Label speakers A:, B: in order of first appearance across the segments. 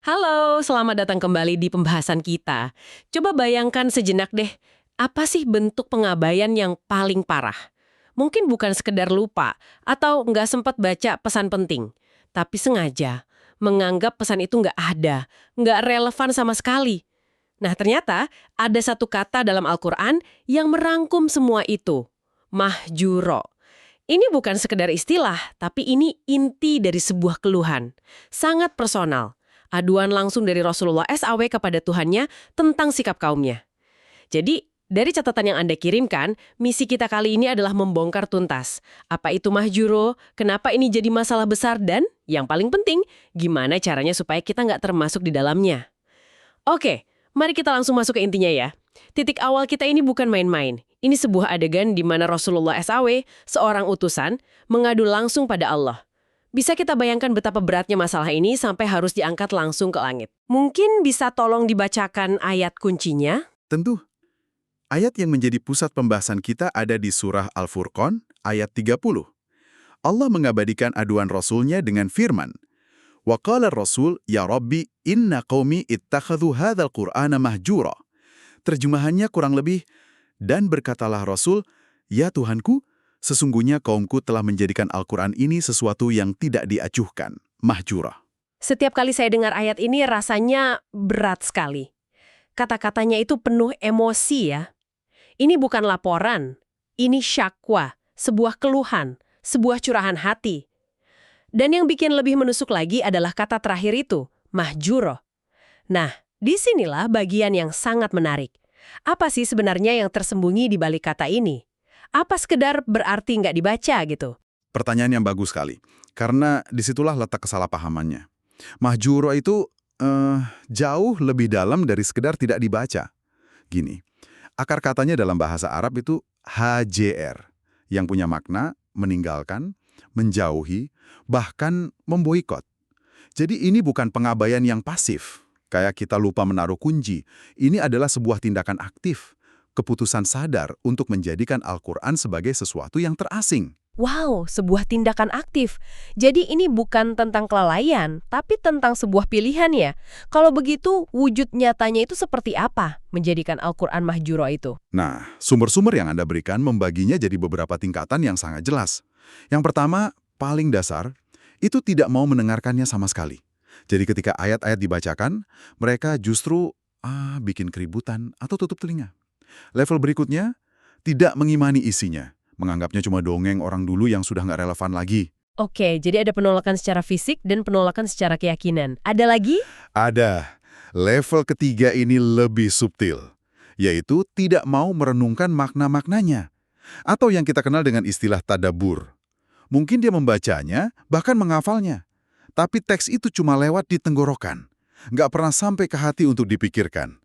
A: Halo, selamat datang kembali di pembahasan kita. Coba bayangkan sejenak deh, apa sih bentuk pengabaian yang paling parah? Mungkin bukan sekedar lupa atau nggak sempat baca pesan penting, tapi sengaja menganggap pesan itu nggak ada, nggak relevan sama sekali. Nah, ternyata ada satu kata dalam Al-Quran yang merangkum semua itu. Mahjuro. Ini bukan sekedar istilah, tapi ini inti dari sebuah keluhan. Sangat personal. Aduan langsung dari Rasulullah SAW kepada Tuhannya tentang sikap kaumnya. Jadi, dari catatan yang Anda kirimkan, misi kita kali ini adalah membongkar tuntas. Apa itu mahjuro, kenapa ini jadi masalah besar, dan yang paling penting, gimana caranya supaya kita nggak termasuk di dalamnya. Oke, mari kita langsung masuk ke intinya ya. Titik awal kita ini bukan main-main. Ini sebuah adegan di mana Rasulullah SAW, seorang utusan, mengadu langsung pada Allah. Bisa kita bayangkan betapa beratnya masalah ini sampai harus diangkat langsung ke langit. Mungkin bisa tolong dibacakan ayat kuncinya?
B: Tentu. Ayat yang menjadi pusat pembahasan kita ada di surah Al-Furqan, ayat 30. Allah mengabadikan aduan Rasulnya dengan firman, "Wa qala Rasul, ya Rabbi, inna qaumi ittakhadhu hadzal Qur'ana mahjura." Terjemahannya kurang lebih, dan berkatalah Rasul, "Ya Tuhanku, sesungguhnya kaumku telah menjadikan Al-Quran ini sesuatu yang tidak diacuhkan." Mahjura.
A: Setiap kali saya dengar ayat ini rasanya berat sekali. Kata-katanya itu penuh emosi ya. Ini bukan laporan, ini syakwa, sebuah keluhan, sebuah curahan hati. Dan yang bikin lebih menusuk lagi adalah kata terakhir itu, mahjuro. Nah, disinilah bagian yang sangat menarik. Apa sih sebenarnya yang tersembunyi di balik kata ini? Apa sekedar berarti nggak dibaca gitu?
B: Pertanyaan yang bagus sekali, karena disitulah letak kesalahpahamannya. Mahjura itu jauh lebih dalam dari sekedar tidak dibaca. Gini, akar katanya dalam bahasa Arab itu HJR, yang punya makna meninggalkan, menjauhi, bahkan memboikot. Jadi ini bukan pengabaian yang pasif, kayak kita lupa menaruh kunci. Ini adalah sebuah tindakan aktif, keputusan sadar untuk menjadikan Al-Quran sebagai sesuatu yang terasing.
A: Wow, sebuah tindakan aktif. Jadi ini bukan tentang kelalaian, tapi tentang sebuah pilihan ya. Kalau begitu, wujud nyatanya itu seperti apa menjadikan Al-Quran mahjuro itu?
B: Nah, sumber-sumber yang Anda berikan membaginya jadi beberapa tingkatan yang sangat jelas. Yang pertama, paling dasar, itu tidak mau mendengarkannya sama sekali. Jadi ketika ayat-ayat dibacakan, mereka justru bikin keributan atau tutup telinga. Level berikutnya, tidak mengimani isinya. Menganggapnya cuma dongeng orang dulu yang sudah nggak relevan lagi.
A: Oke, jadi ada penolakan secara fisik dan penolakan secara keyakinan. Ada lagi?
B: Ada. Level ketiga ini lebih subtil, yaitu tidak mau merenungkan makna-maknanya. Atau yang kita kenal dengan istilah tadabur. Mungkin dia membacanya, bahkan menghafalnya. Tapi teks itu cuma lewat di tenggorokan. Nggak pernah sampai ke hati untuk dipikirkan.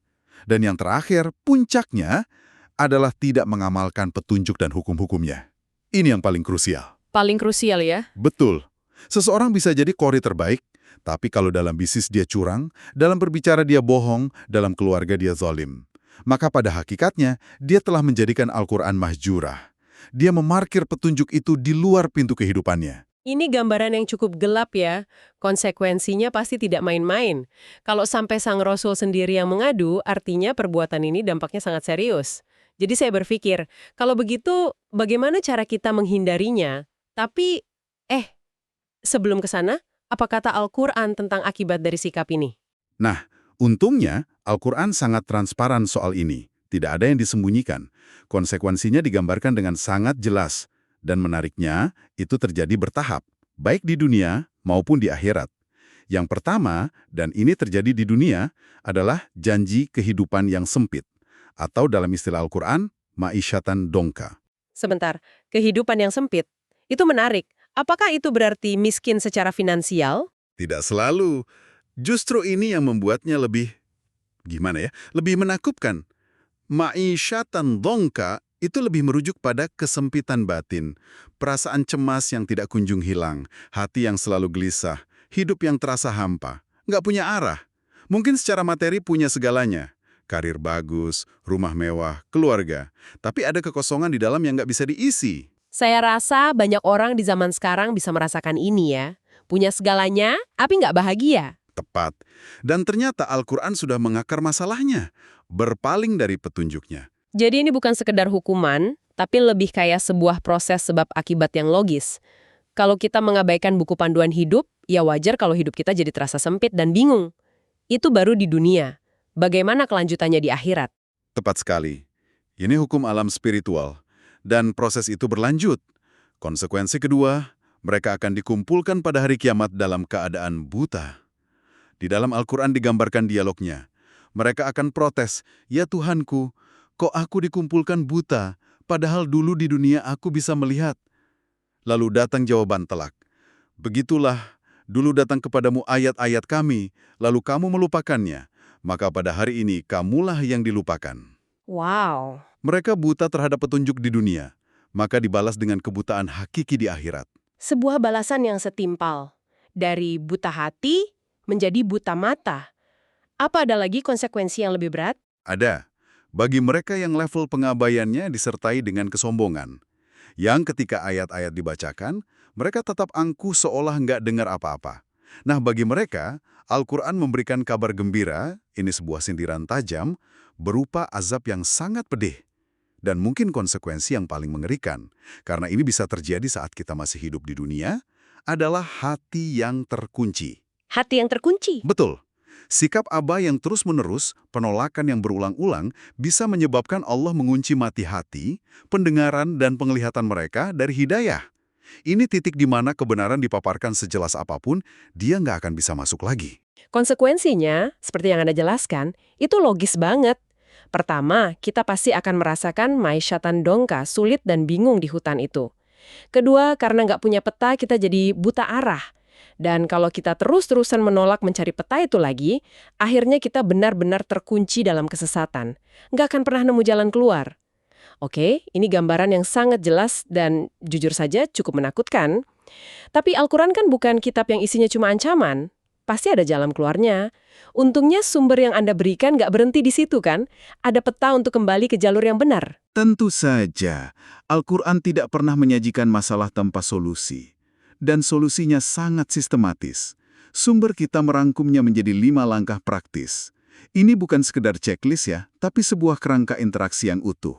B: Dan yang terakhir, puncaknya, adalah tidak mengamalkan petunjuk dan hukum-hukumnya. Ini yang paling krusial.
A: Paling krusial ya?
B: Betul. Seseorang bisa jadi qori terbaik, tapi kalau dalam bisnis dia curang, dalam berbicara dia bohong, dalam keluarga dia zalim. Maka pada hakikatnya, dia telah menjadikan Al-Quran mahjurah. Dia memarkir petunjuk itu di luar pintu kehidupannya.
A: Ini gambaran yang cukup gelap ya. Konsekuensinya pasti tidak main-main. Kalau sampai sang Rasul sendiri yang mengadu, artinya perbuatan ini dampaknya sangat serius. Jadi saya berpikir, kalau begitu bagaimana cara kita menghindarinya? Tapi, sebelum ke sana, apa kata Al-Quran tentang akibat dari sikap ini?
B: Nah, untungnya Al-Quran sangat transparan soal ini. Tidak ada yang disembunyikan. Konsekuensinya digambarkan dengan sangat jelas. Dan menariknya, itu terjadi bertahap, baik di dunia maupun di akhirat. Yang pertama, dan ini terjadi di dunia, adalah janji kehidupan yang sempit. Atau dalam istilah Al-Quran, ma'isyatan dongka.
A: Sebentar, kehidupan yang sempit. Itu menarik. Apakah itu berarti miskin secara finansial?
B: Tidak selalu. Justru ini yang membuatnya lebih, lebih menakutkan. Ma'isyatan dongka itu lebih merujuk pada kesempitan batin, perasaan cemas yang tidak kunjung hilang, hati yang selalu gelisah, hidup yang terasa hampa, nggak punya arah. Mungkin secara materi punya segalanya, karir bagus, rumah mewah, keluarga, tapi ada kekosongan di dalam yang nggak bisa diisi.
A: Saya rasa banyak orang di zaman sekarang bisa merasakan ini ya. Punya segalanya, tapi nggak bahagia.
B: Tepat. Dan ternyata Al-Quran sudah mengakar masalahnya, berpaling dari petunjuknya.
A: Jadi ini bukan sekedar hukuman, tapi lebih kayak sebuah proses sebab akibat yang logis. Kalau kita mengabaikan buku panduan hidup, ya wajar kalau hidup kita jadi terasa sempit dan bingung. Itu baru di dunia. Bagaimana kelanjutannya di akhirat?
B: Tepat sekali. Ini hukum alam spiritual. Dan proses itu berlanjut. Konsekuensi kedua, mereka akan dikumpulkan pada hari kiamat dalam keadaan buta. Di dalam Al-Quran digambarkan dialognya. Mereka akan protes, "Ya Tuhanku, kok aku dikumpulkan buta, padahal dulu di dunia aku bisa melihat?" Lalu datang jawaban telak. "Begitulah, dulu datang kepadamu ayat-ayat kami, lalu kamu melupakannya. Maka pada hari ini kamulah yang dilupakan."
A: Wow.
B: Mereka buta terhadap petunjuk di dunia, maka dibalas dengan kebutaan hakiki di akhirat.
A: Sebuah balasan yang setimpal. Dari buta hati menjadi buta mata. Apa ada lagi konsekuensi yang lebih berat?
B: Ada. Bagi mereka yang level pengabaiannya disertai dengan kesombongan. Yang ketika ayat-ayat dibacakan, mereka tetap angkuh seolah nggak dengar apa-apa. Nah, bagi mereka, Al-Quran memberikan kabar gembira, ini sebuah sindiran tajam, berupa azab yang sangat pedih. Dan mungkin konsekuensi yang paling mengerikan, karena ini bisa terjadi saat kita masih hidup di dunia, adalah hati yang terkunci.
A: Hati yang terkunci.
B: Betul. Sikap abai yang terus-menerus, penolakan yang berulang-ulang, bisa menyebabkan Allah mengunci mati hati, pendengaran dan penglihatan mereka dari hidayah. Ini titik di mana kebenaran dipaparkan sejelas apapun, dia nggak akan bisa masuk lagi.
A: Konsekuensinya, seperti yang Anda jelaskan, itu logis banget. Pertama, kita pasti akan merasakan maisyatan dongka, sulit dan bingung di hutan itu. Kedua, karena nggak punya peta, kita jadi buta arah. Dan kalau kita terus-terusan menolak mencari peta itu lagi, akhirnya kita benar-benar terkunci dalam kesesatan. Nggak akan pernah nemu jalan keluar. Oke, ini gambaran yang sangat jelas dan jujur saja cukup menakutkan. Tapi Al-Quran kan bukan kitab yang isinya cuma ancaman. Pasti ada jalan keluarnya. Untungnya sumber yang Anda berikan nggak berhenti di situ kan? Ada peta untuk kembali ke jalur yang benar.
C: Tentu saja, Al-Quran tidak pernah menyajikan masalah tanpa solusi. Dan solusinya sangat sistematis. Sumber kita merangkumnya menjadi 5 langkah praktis. Ini bukan sekedar checklist ya, tapi sebuah kerangka interaksi yang utuh.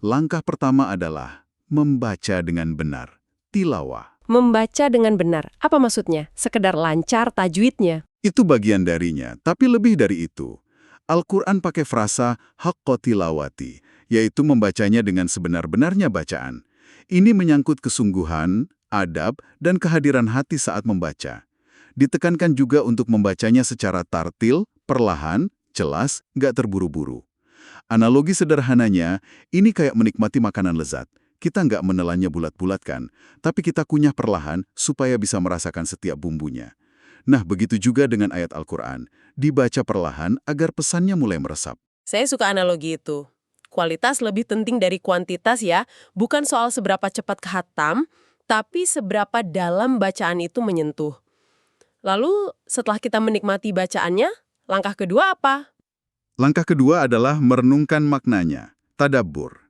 C: Langkah pertama adalah membaca dengan benar. Tilawah.
A: Membaca dengan benar. Apa maksudnya? Sekedar lancar tajwidnya.
C: Itu bagian darinya, tapi lebih dari itu. Al-Quran pakai frasa haqqa tilawati, yaitu membacanya dengan sebenar-benarnya bacaan. Ini menyangkut kesungguhan, adab, dan kehadiran hati saat membaca. Ditekankan juga untuk membacanya secara tartil, perlahan, jelas, nggak terburu-buru. Analogi sederhananya, ini kayak menikmati makanan lezat. Kita nggak menelannya bulat-bulatkan, tapi kita kunyah perlahan supaya bisa merasakan setiap bumbunya. Nah, begitu juga dengan ayat Al-Quran. Dibaca perlahan agar pesannya mulai meresap.
A: Saya suka analogi itu. Kualitas lebih penting dari kuantitas ya. Bukan soal seberapa cepat khatam, tapi seberapa dalam bacaan itu menyentuh. Lalu setelah kita menikmati bacaannya, langkah kedua apa?
C: Langkah kedua adalah merenungkan maknanya, tadabbur.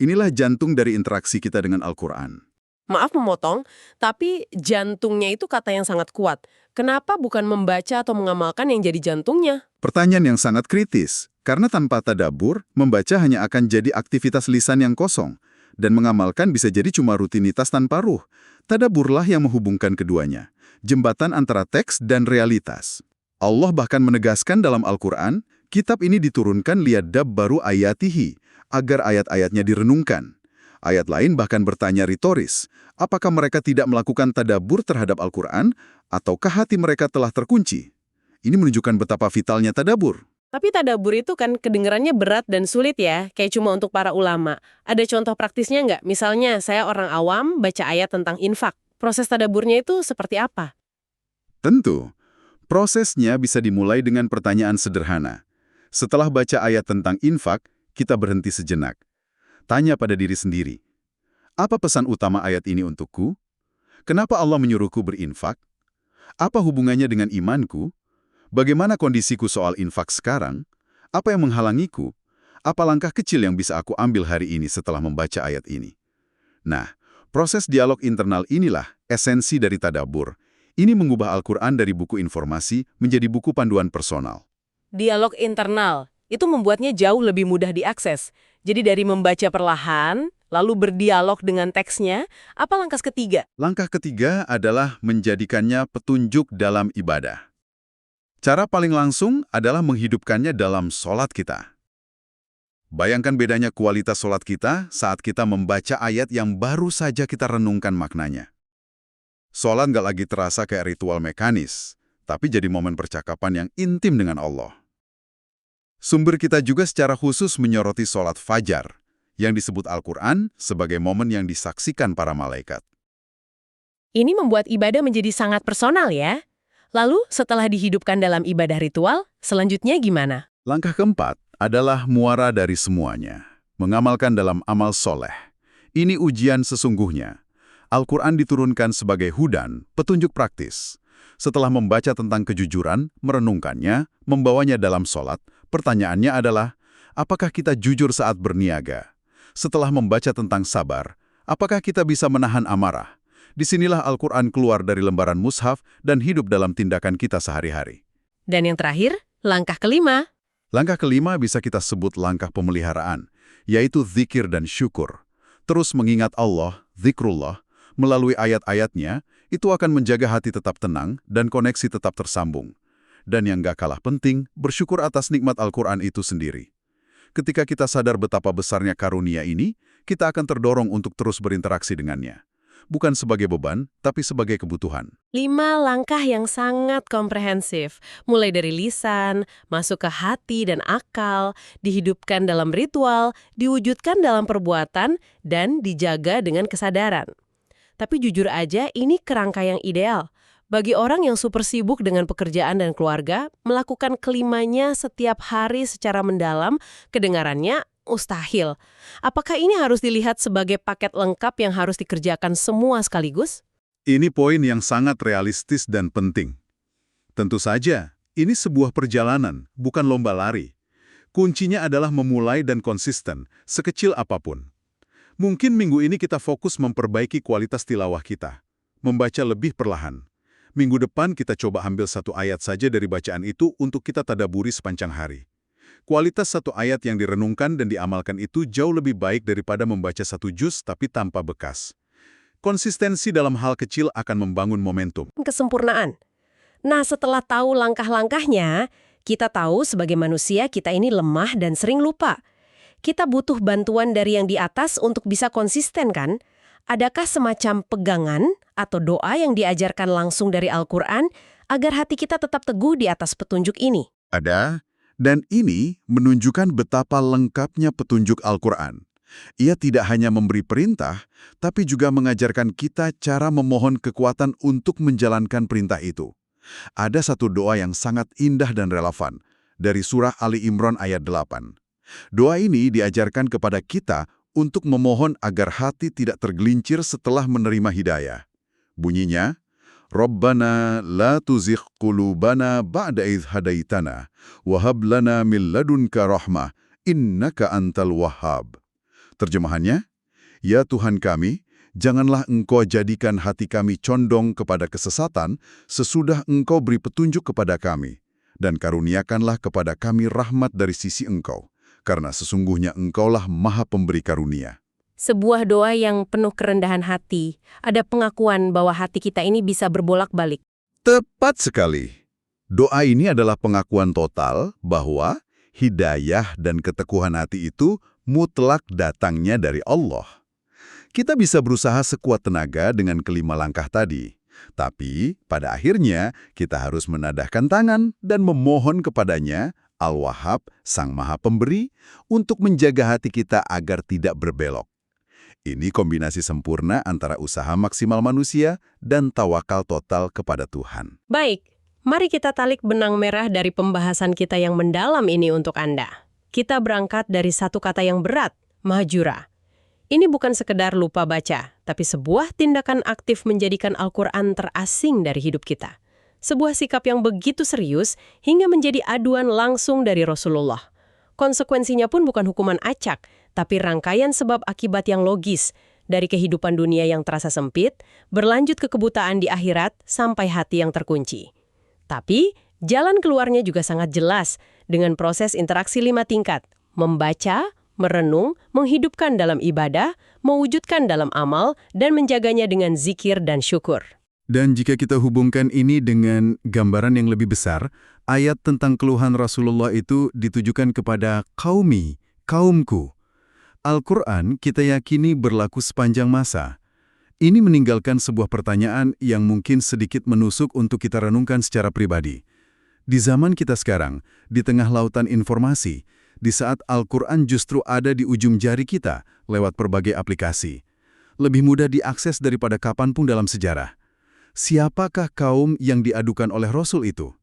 C: Inilah jantung dari interaksi kita dengan Al-Quran.
A: Maaf memotong, tapi jantungnya itu kata yang sangat kuat. Kenapa bukan membaca atau mengamalkan yang jadi jantungnya?
C: Pertanyaan yang sangat kritis, karena tanpa tadabbur, membaca hanya akan jadi aktivitas lisan yang kosong, dan mengamalkan bisa jadi cuma rutinitas tanpa ruh. Tadabburlah yang menghubungkan keduanya, jembatan antara teks dan realitas. Allah bahkan menegaskan dalam Al-Quran, kitab ini diturunkan liyadabbaru ayatihi, agar ayat-ayatnya direnungkan. Ayat lain bahkan bertanya ritoris, apakah mereka tidak melakukan tadabbur terhadap Al-Quran, ataukah hati mereka telah terkunci? Ini menunjukkan betapa vitalnya tadabbur.
A: Tapi tadabbur itu kan kedengarannya berat dan sulit ya, kayak cuma untuk para ulama. Ada contoh praktisnya nggak? Misalnya saya orang awam baca ayat tentang infak. Proses tadabburnya itu seperti apa?
C: Tentu, prosesnya bisa dimulai dengan pertanyaan sederhana. Setelah baca ayat tentang infak, kita berhenti sejenak. Tanya pada diri sendiri, apa pesan utama ayat ini untukku? Kenapa Allah menyuruhku berinfak? Apa hubungannya dengan imanku? Bagaimana kondisiku soal infak sekarang? Apa yang menghalangiku? Apa langkah kecil yang bisa aku ambil hari ini setelah membaca ayat ini? Nah, proses dialog internal inilah esensi dari tadabbur. Ini mengubah Al-Quran dari buku informasi menjadi buku panduan personal.
A: Dialog internal, itu membuatnya jauh lebih mudah diakses. Jadi dari membaca perlahan, lalu berdialog dengan teksnya, apa langkah ketiga?
C: Langkah ketiga adalah menjadikannya petunjuk dalam ibadah. Cara paling langsung adalah menghidupkannya dalam sholat kita. Bayangkan bedanya kualitas sholat kita saat kita membaca ayat yang baru saja kita renungkan maknanya. Sholat nggak lagi terasa kayak ritual mekanis, tapi jadi momen percakapan yang intim dengan Allah. Sumber kita juga secara khusus menyoroti sholat fajar, yang disebut Al-Quran sebagai momen yang disaksikan para malaikat.
A: Ini membuat ibadah menjadi sangat personal ya. Lalu setelah dihidupkan dalam ibadah ritual, selanjutnya gimana?
C: Langkah keempat adalah muara dari semuanya, mengamalkan dalam amal soleh. Ini ujian sesungguhnya. Al-Quran diturunkan sebagai hudan, petunjuk praktis. Setelah membaca tentang kejujuran, merenungkannya, membawanya dalam sholat, pertanyaannya adalah, apakah kita jujur saat berniaga? Setelah membaca tentang sabar, apakah kita bisa menahan amarah? Disinilah Al-Quran keluar dari lembaran mushaf dan hidup dalam tindakan kita sehari-hari.
A: Dan yang terakhir, langkah kelima.
C: Langkah kelima bisa kita sebut langkah pemeliharaan, yaitu zikir dan syukur. Terus mengingat Allah, zikrullah, melalui ayat-ayatnya, itu akan menjaga hati tetap tenang dan koneksi tetap tersambung. Dan yang gak kalah penting, bersyukur atas nikmat Al-Quran itu sendiri. Ketika kita sadar betapa besarnya karunia ini, kita akan terdorong untuk terus berinteraksi dengannya. Bukan sebagai beban, tapi sebagai kebutuhan.
A: 5 langkah yang sangat komprehensif, mulai dari lisan, masuk ke hati dan akal, dihidupkan dalam ritual, diwujudkan dalam perbuatan, dan dijaga dengan kesadaran. Tapi jujur aja, ini kerangka yang ideal. Bagi orang yang super sibuk dengan pekerjaan dan keluarga, melakukan kelimanya setiap hari secara mendalam, kedengarannya mustahil. Apakah ini harus dilihat sebagai paket lengkap yang harus dikerjakan semua sekaligus?
C: Ini poin yang sangat realistis dan penting. Tentu saja, ini sebuah perjalanan, bukan lomba lari. Kuncinya adalah memulai dan konsisten, sekecil apapun. Mungkin minggu ini kita fokus memperbaiki kualitas tilawah kita, membaca lebih perlahan. Minggu depan kita coba ambil satu ayat saja dari bacaan itu untuk kita tadaburi sepanjang hari. Kualitas satu ayat yang direnungkan dan diamalkan itu jauh lebih baik daripada membaca satu juz tapi tanpa bekas. Konsistensi dalam hal kecil akan membangun momentum.
A: Kesempurnaan. Nah, setelah tahu langkah-langkahnya, kita tahu sebagai manusia kita ini lemah dan sering lupa. Kita butuh bantuan dari yang di atas untuk bisa konsisten kan? Adakah semacam pegangan atau doa yang diajarkan langsung dari Al-Quran agar hati kita tetap teguh di atas petunjuk ini?
C: Ada, dan ini menunjukkan betapa lengkapnya petunjuk Al-Quran. Ia tidak hanya memberi perintah, tapi juga mengajarkan kita cara memohon kekuatan untuk menjalankan perintah itu. Ada satu doa yang sangat indah dan relevan, dari surah Ali Imran ayat 8. Doa ini diajarkan kepada kita untuk memohon agar hati tidak tergelincir setelah menerima hidayah. Bunyinya, Rabbana la tuzigh qulubana ba'da idh hadaitana wa hab lana min ladunka rahmah innaka antal wahhab. Terjemahannya, ya Tuhan kami, janganlah Engkau jadikan hati kami condong kepada kesesatan sesudah Engkau beri petunjuk kepada kami, dan karuniakanlah kepada kami rahmat dari sisi Engkau, karena sesungguhnya Engkaulah Maha Pemberi karunia.
A: Sebuah doa yang penuh kerendahan hati. Ada pengakuan bahwa hati kita ini bisa berbolak-balik.
C: Tepat sekali. Doa ini adalah pengakuan total bahwa hidayah dan keteguhan hati itu mutlak datangnya dari Allah. Kita bisa berusaha sekuat tenaga dengan kelima langkah tadi. Tapi pada akhirnya kita harus menadahkan tangan dan memohon kepadanya, Al-Wahhab, Sang Maha Pemberi, untuk menjaga hati kita agar tidak berbelok. Ini kombinasi sempurna antara usaha maksimal manusia dan tawakal total kepada Tuhan.
A: Baik, mari kita tarik benang merah dari pembahasan kita yang mendalam ini untuk Anda. Kita berangkat dari satu kata yang berat, mahjura. Ini bukan sekedar lupa baca, tapi sebuah tindakan aktif menjadikan Al-Quran terasing dari hidup kita. Sebuah sikap yang begitu serius hingga menjadi aduan langsung dari Rasulullah. Konsekuensinya pun bukan hukuman acak, tapi rangkaian sebab akibat yang logis. dari kehidupan dunia yang terasa sempit, berlanjut ke kebutaan di akhirat sampai hati yang terkunci. Tapi, jalan keluarnya juga sangat jelas dengan proses interaksi 5 tingkat: membaca, merenung, menghidupkan dalam ibadah, mewujudkan dalam amal, dan menjaganya dengan zikir dan syukur.
B: Dan jika kita hubungkan ini dengan gambaran yang lebih besar, ayat tentang keluhan Rasulullah itu ditujukan kepada qaumi, kaumku. Al-Quran kita yakini berlaku sepanjang masa. Ini meninggalkan sebuah pertanyaan yang mungkin sedikit menusuk untuk kita renungkan secara pribadi. Di zaman kita sekarang, di tengah lautan informasi, di saat Al-Quran justru ada di ujung jari kita lewat berbagai aplikasi, lebih mudah diakses daripada kapanpun dalam sejarah. Siapakah kaum yang diadukan oleh Rasul itu?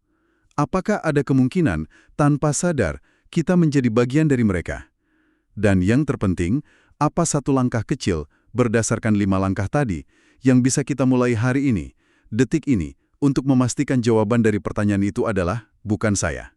B: Apakah ada kemungkinan tanpa sadar kita menjadi bagian dari mereka? Dan yang terpenting, apa satu langkah kecil berdasarkan 5 langkah tadi yang bisa kita mulai hari ini, detik ini, untuk memastikan jawaban dari pertanyaan itu adalah bukan saya.